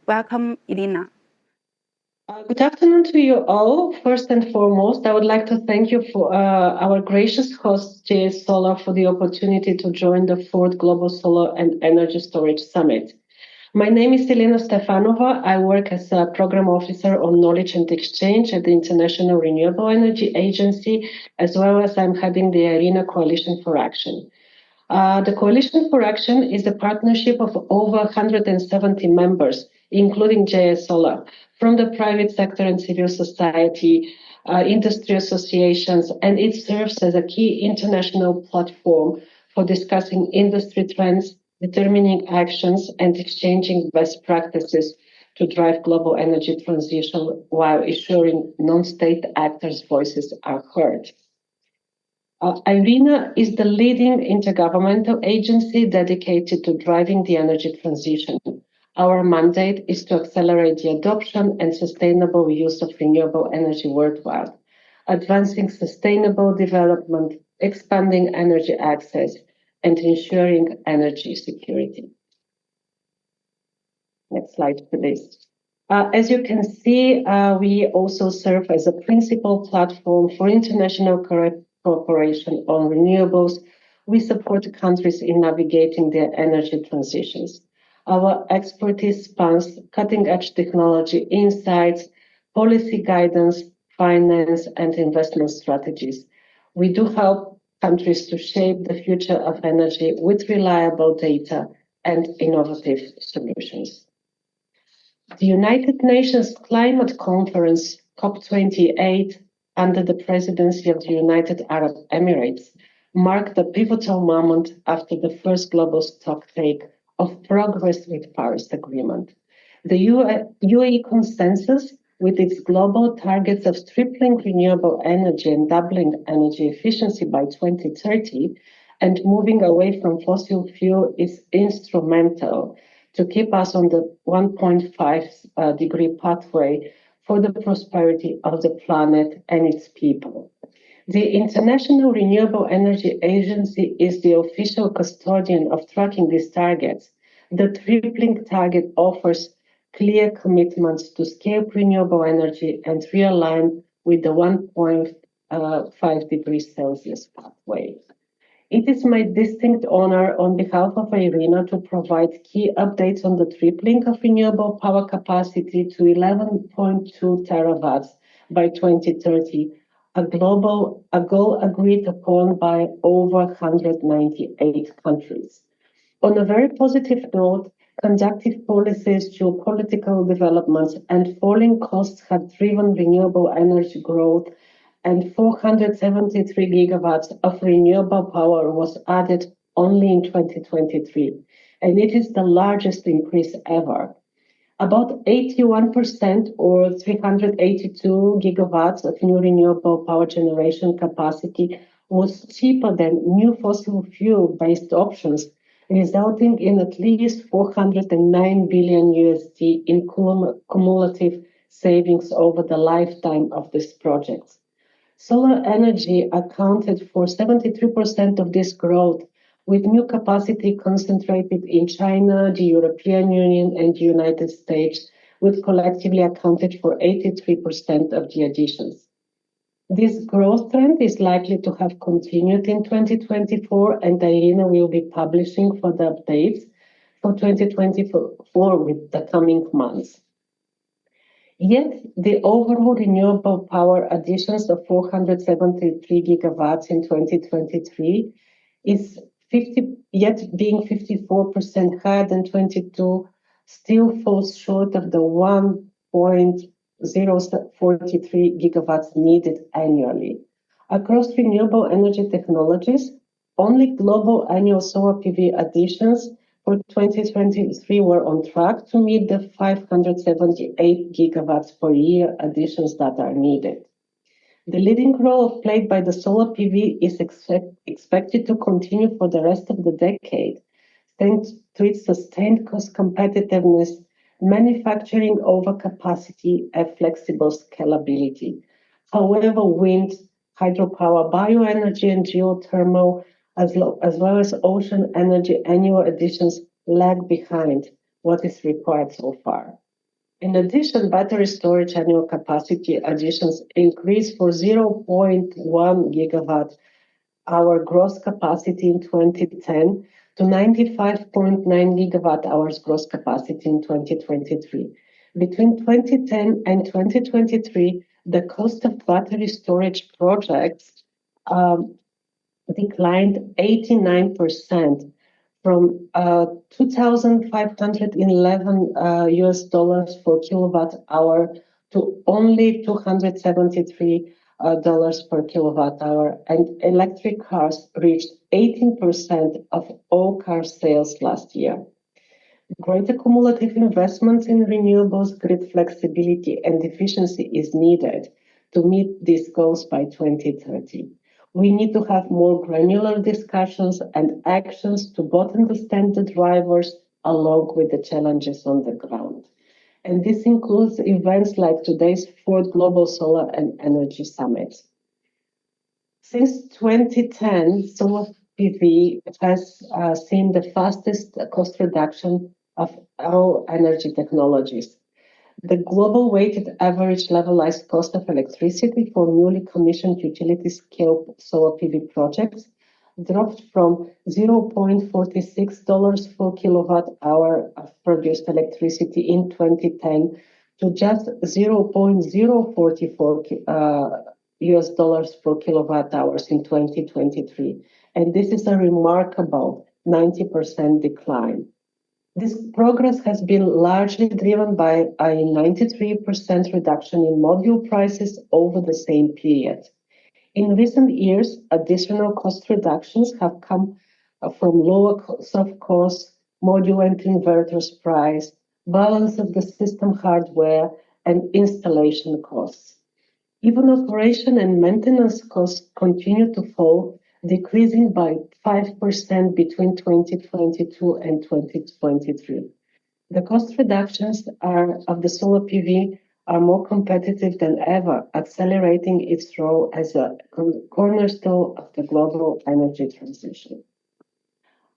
Welcome, Ilina. Good afternoon to you all. First and foremost, I would like to thank you for our gracious host, JS Solar, for the opportunity to join the 4th Global Solar and Energy Storage Summit. My name is Ilina Stefanova. I work as a program officer on knowledge and exchange at the International Renewable Energy Agency, as well as I'm heading the IRENA Coalition for Action. The Coalition for Action is a partnership of over 170 members, including JS Solar, from the private sector and civil society, industry associations, and it serves as a key international platform for discussing industry trends, determining actions, and exchanging best practices to drive global energy transition while ensuring non-state actors' voices are heard. IRENA is the leading intergovernmental agency dedicated to driving the energy transition. Our mandate is to accelerate the adoption and sustainable use of renewable energy worldwide, advancing sustainable development, expanding energy access, and ensuring energy security. Next slide, please. As you can see, we also serve as a principal platform for international cooperation on renewables. We support countries in navigating their energy transitions. Our expertise spans cutting-edge technology insights, policy guidance, finance, and investment strategies. We do help countries to shape the future of energy with reliable data and innovative solutions. The United Nations Climate Conference, COP28, under the presidency of the United Arab Emirates, marked a pivotal moment after the first global stocktake of progress with Paris Agreement. The UAE consensus, with its global targets of tripling renewable energy and doubling energy efficiency by 2030, and moving away from fossil fuel, is instrumental to keep us on the 1.5 degree pathway for the prosperity of the planet and its people. The International Renewable Energy Agency is the official custodian of tracking these targets. The tripling target offers clear commitments to scale renewable energy and realign with the 1.5 degrees Celsius pathway. It is my distinct honor on behalf of IRENA to provide key updates on the tripling of renewable power capacity to 11.2 terawatts by 2030, a goal agreed upon by over 198 countries. On a very positive note, conductive policies, geopolitical developments, and falling costs have driven renewable energy growth, and 473 gigawatts of renewable power was added only in 2023, and it is the largest increase ever. About 81% or 382 gigawatts of new renewable power generation capacity was cheaper than new fossil fuel-based options, resulting in at least 409 billion USD in cumulative savings over the lifetime of these projects. Solar energy accounted for 73% of this growth, with new capacity concentrated in China, the European Union, and the United States, which collectively accounted for 83% of the additions. This growth trend is likely to have continued in 2024, and IRENA will be publishing further updates for 2024 with the coming months. Yet, the overall renewable power additions of 473 gigawatts in 2023 is being 54% higher than 22, still falls short of the 1.043 gigawatts needed annually. Across renewable energy technologies, only global annual solar PV additions for 2023 were on track to meet the 578 gigawatts per year additions that are needed. The leading role played by the solar PV is expected to continue for the rest of the decade, thanks to its sustained cost competitiveness, manufacturing overcapacity, and flexible scalability. However, wind, hydropower, bioenergy, and geothermal, as well as ocean energy annual additions lag behind what is required so far. In addition, battery storage annual capacity additions increased for 0.1 gigawatt hour gross capacity in 2010 to 95.9 gigawatt hours gross capacity in 2023. Between 2010 and 2023, the cost of battery storage projects declined 89% from 2,511 US dollars per kilowatt hour to only 273 dollars per kilowatt hour, and electric cars reached 18% of all car sales last year. Greater cumulative investments in renewables, grid flexibility, and efficiency is needed to meet these goals by 2030. We need to have more granular discussions and actions to both understand the drivers along with the challenges on the ground. And this includes events like today's fourth Global Solar and Energy Summit. Since 2010, solar PV has seen the fastest cost reduction of all energy technologies. The global weighted average levelized cost of electricity for newly commissioned utility-scale solar PV projects dropped from $0.46 per kilowatt hour of produced electricity in 2010 to just $0.044 US dollars per kilowatt hours in 2023. And this is a remarkable 90% decline. This progress has been largely driven by a 93% reduction in module prices over the same period. In recent years, additional cost reductions have come from lower soft costs, module and inverters price, balance of the system hardware, and installation costs. Even operation and maintenance costs continue to fall, decreasing by 5% between 2022 and 2023. The cost reductions of the solar PV are more competitive than ever, accelerating its role as a cornerstone of the global energy transition.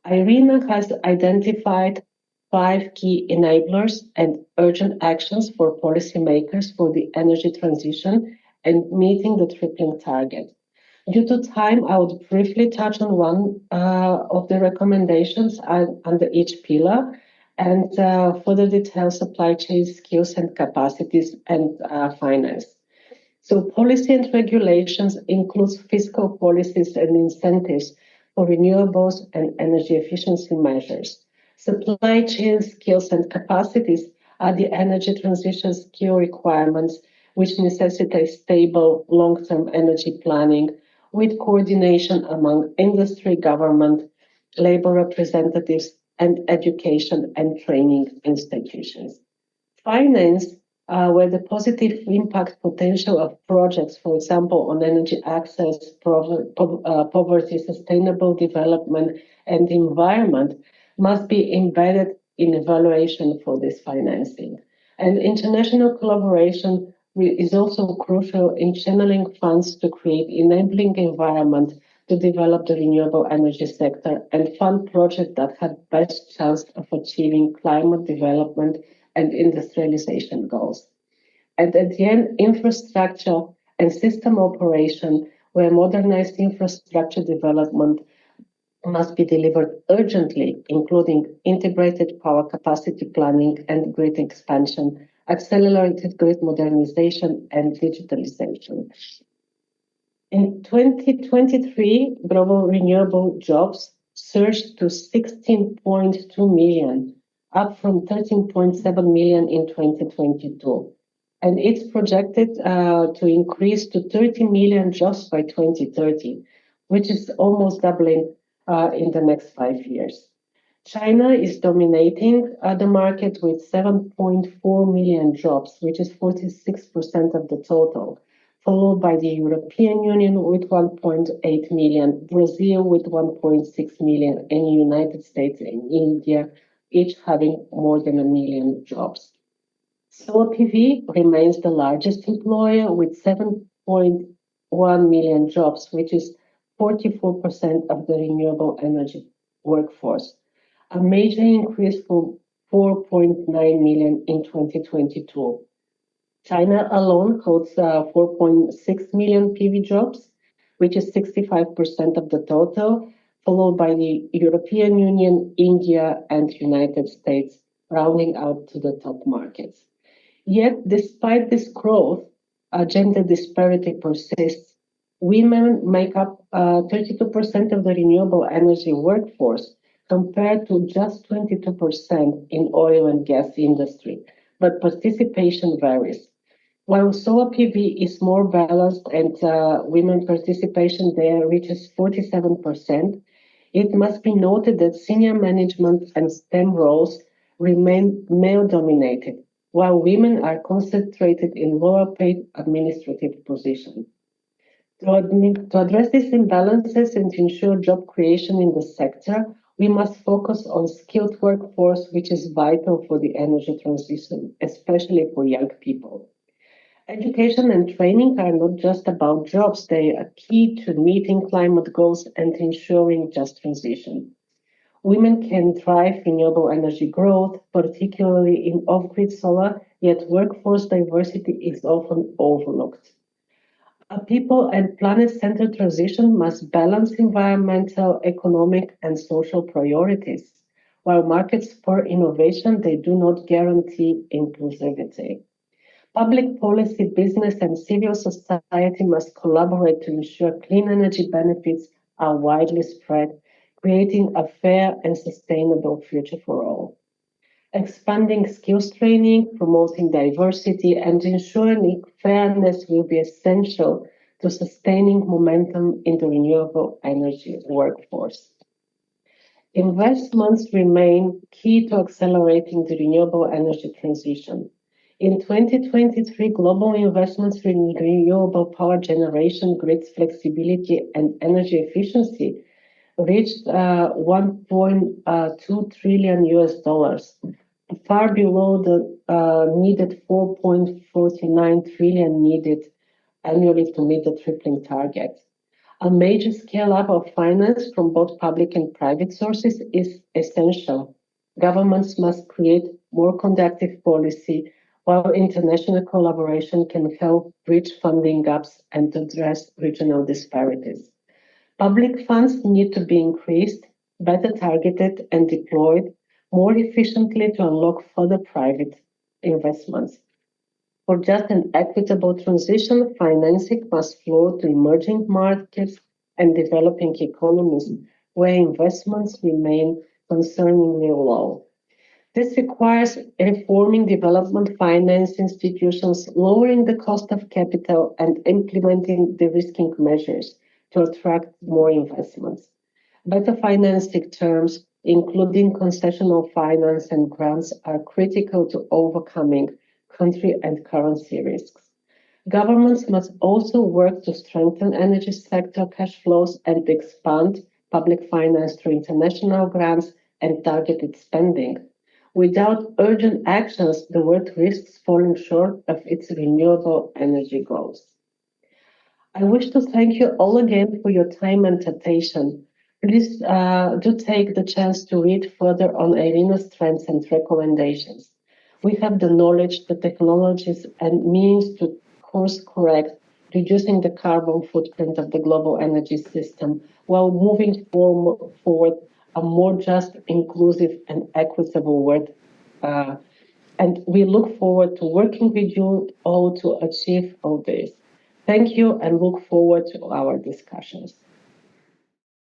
IRENA has identified 5 key enablers and urgent actions for policymakers for the energy transition and meeting the tripling target. Due to time, I would briefly touch on one of the recommendations under each pillar, and further detail supply chain skills and capacities and finance. So policy and regulations includes fiscal policies and incentives for renewables and energy efficiency measures. Supply chain skills and capacities are the energy transition skill requirements which necessitate stable long-term energy planning with coordination among industry, government, labor representatives, and education and training institutions. Finance, where the positive impact potential of projects, for example, on energy access, poverty, sustainable development, and environment, must be embedded in evaluation for this financing. And international collaboration is also crucial in channeling funds to create enabling environment to develop the renewable energy sector and fund projects that have best chance of achieving climate development and industrialization goals. And at the end, infrastructure and system operation, where modernized infrastructure development must be delivered urgently, including integrated power capacity planning and grid expansion, accelerated grid modernization, and digitalization. In 2023, global renewable jobs surged to 16.2 million, up from 13.7 million in 2022. And it's projected to increase to 30 million jobs by 2030, which is almost doubling in the next 5 years. China is dominating the market with 7.4 million jobs, which is 46% of the total, followed by the European Union with 1.8 million, Brazil with 1.6 million, and the United States and India, each having more than 1 million jobs. Solar PV remains the largest employer with 7.1 million jobs, which is 44% of the renewable energy workforce. A major increase from 4.9 million in 2022. China alone holds 4.6 million PV jobs, which is 65% of the total, followed by the European Union, India, and United States, rounding out to the top markets. Yet, despite this growth, gender disparity persists. Women make up 32% of the renewable energy workforce, compared to just 22% in oil and gas industry, but participation varies. While solar PV is more balanced and women participation there reaches 47%, it must be noted that senior management and STEM roles remain male-dominated, while women are concentrated in lower-paid administrative positions. To address these imbalances and to ensure job creation in the sector, we must focus on skilled workforce, which is vital for the energy transition, especially for young people. Education and training are not just about jobs, they are key to meeting climate goals and ensuring just transition. Women can drive renewable energy growth, particularly in off-grid solar, yet workforce diversity is often overlooked. A people and planet-centered transition must balance environmental, economic, and social priorities. While markets spur innovation, they do not guarantee inclusivity. Public policy, business, and civil society must collaborate to ensure clean energy benefits are widely spread, creating a fair and sustainable future for all. Expanding skills training, promoting diversity, and ensuring fairness will be essential to sustaining momentum in the renewable energy workforce. Investments remain key to accelerating the renewable energy transition. In 2023, global investments in renewable power generation, grid flexibility, and energy efficiency reached 1.2 trillion US dollars, far below the needed 4.49 trillion needed annually to meet the tripling target. A major scale-up of finance from both public and private sources is essential. Governments must create more conducive policy, while international collaboration can help bridge funding gaps and address regional disparities. Public funds need to be increased, better targeted, and deployed more efficiently to unlock further private investments. For just an equitable transition, financing must flow to emerging markets and developing economies where investments remain concerningly low. This requires reforming development finance institutions, lowering the cost of capital, and implementing de-risking measures to attract more investments. Better financing terms, including concessional finance and grants, are critical to overcoming country and currency risks. Governments must also work to strengthen energy sector cash flows and expand public finance through international grants and targeted spending. Without urgent actions, the world risks falling short of its renewable energy goals. I wish to thank you all again for your time and attention. Please do take the chance to read further on IRENA's strengths and recommendations. We have the knowledge, the technologies, and means to course correct, reducing the carbon footprint of the global energy system while moving forward a more just, inclusive, and equitable world. And we look forward to working with you all to achieve all this. Thank you and look forward to our discussions.